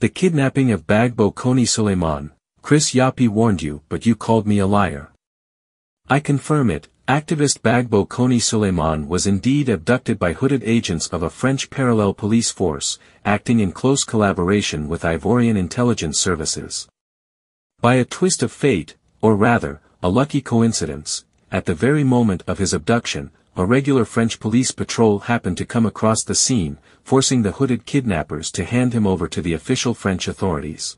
The kidnapping of Bagbo Koni Suleiman, Chris Yapi warned you but you called me a liar. I confirm it, activist Bagbo Koni Suleiman was indeed abducted by hooded agents of a French parallel police force, acting in close collaboration with Ivorian intelligence services. By a twist of fate, or rather, a lucky coincidence, at the very moment of his abduction, a regular French police patrol happened to come across the scene, forcing the hooded kidnappers to hand him over to the official French authorities.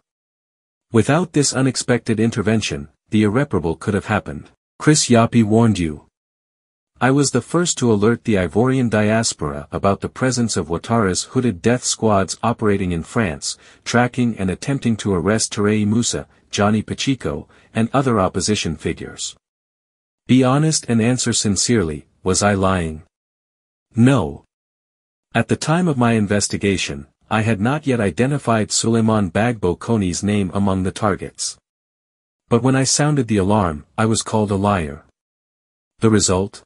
Without this unexpected intervention, the irreparable could have happened. Chris Yapi warned you. I was the first to alert the Ivorian diaspora about the presence of Ouattara's hooded death squads operating in France, tracking and attempting to arrest Tarei Moussa, Johnny Pacheco, and other opposition figures. Be honest and answer sincerely, was I lying? No. At the time of my investigation, I had not yet identified Suleiman Bagbo Koni's name among the targets. But when I sounded the alarm, I was called a liar. The result?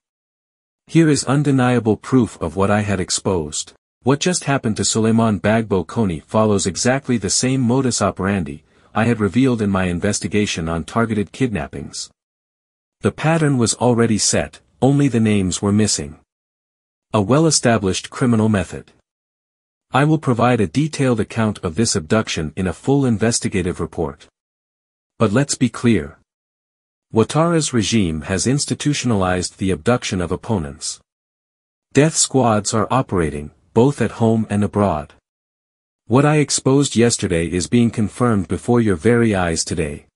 Here is undeniable proof of what I had exposed. What just happened to Suleiman Bagbo Koni follows exactly the same modus operandi I had revealed in my investigation on targeted kidnappings. The pattern was already set, only the names were missing. A well-established criminal method. I will provide a detailed account of this abduction in a full investigative report. But let's be clear. Ouattara's regime has institutionalized the abduction of opponents. Death squads are operating, both at home and abroad. What I exposed yesterday is being confirmed before your very eyes today.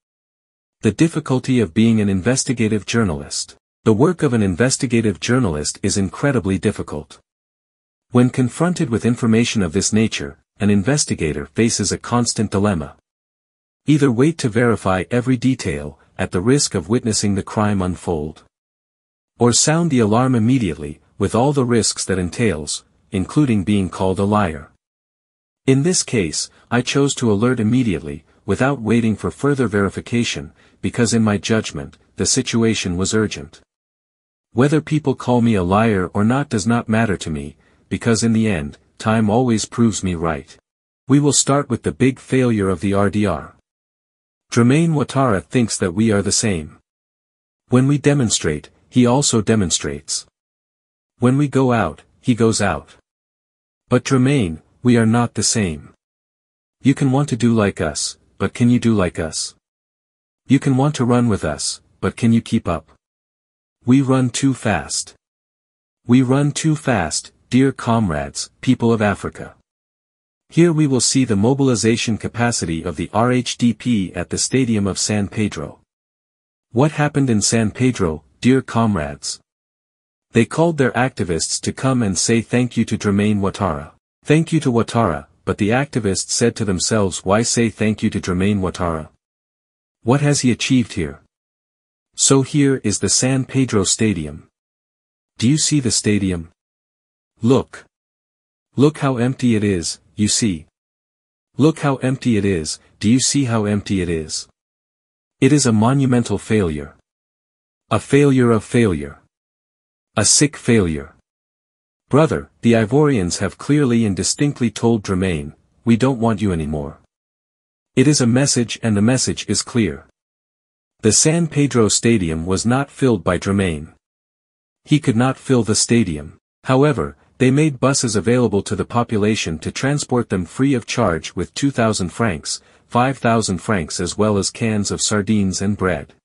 The difficulty of being an investigative journalist. The work of an investigative journalist is incredibly difficult. When confronted with information of this nature, an investigator faces a constant dilemma. Either wait to verify every detail, at the risk of witnessing the crime unfold. Or sound the alarm immediately, with all the risks that entails, including being called a liar. In this case, I chose to alert immediately, without waiting for further verification, because in my judgment, the situation was urgent. Whether people call me a liar or not does not matter to me, because in the end, time always proves me right. We will start with the big failure of the RDR. Dramane Ouattara thinks that we are the same. When we demonstrate, he also demonstrates. When we go out, he goes out. But Dramane, we are not the same. You can want to do like us, but can you do like us? You can want to run with us, but can you keep up? We run too fast. We run too fast, dear comrades, people of Africa. Here we will see the mobilization capacity of the RHDP at the Stadium of San Pedro. What happened in San Pedro, dear comrades? They called their activists to come and say thank you to Dramane Ouattara. Thank you to Ouattara, but the activists said to themselves, why say thank you to Dramane Ouattara? What has he achieved here? So here is the San Pedro Stadium. Do you see the stadium? Look. Look how empty it is, you see. Look how empty it is, do you see how empty it is? It is a monumental failure. A failure of failure. A sick failure. Brother, the Ivorians have clearly and distinctly told Dramane, we don't want you anymore. It is a message and the message is clear. The San Pedro Stadium was not filled by Dramane. He could not fill the stadium. However, they made buses available to the population to transport them free of charge with 2,000 francs, 5,000 francs as well as cans of sardines and bread.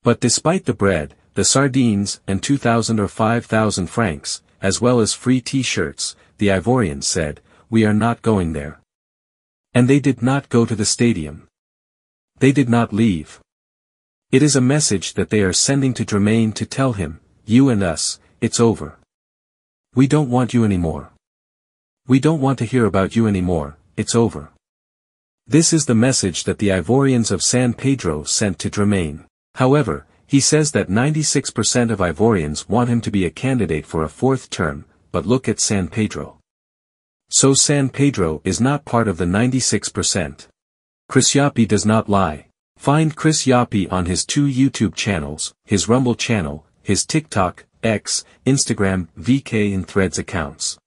But despite the bread, the sardines, and 2,000 or 5,000 francs, as well as free t-shirts, the Ivorians said, we are not going there. And they did not go to the stadium. They did not leave. It is a message that they are sending to Dramane to tell him, you and us, it's over. We don't want you anymore. We don't want to hear about you anymore, it's over. This is the message that the Ivorians of San Pedro sent to Dramane. However, he says that 96% of Ivorians want him to be a candidate for a fourth term, but look at San Pedro. So San Pedro is not part of the 96%. Chris Yapi does not lie. Find Chris Yapi on his 2 YouTube channels, his Rumble channel, his TikTok, X, Instagram, VK and Threads accounts.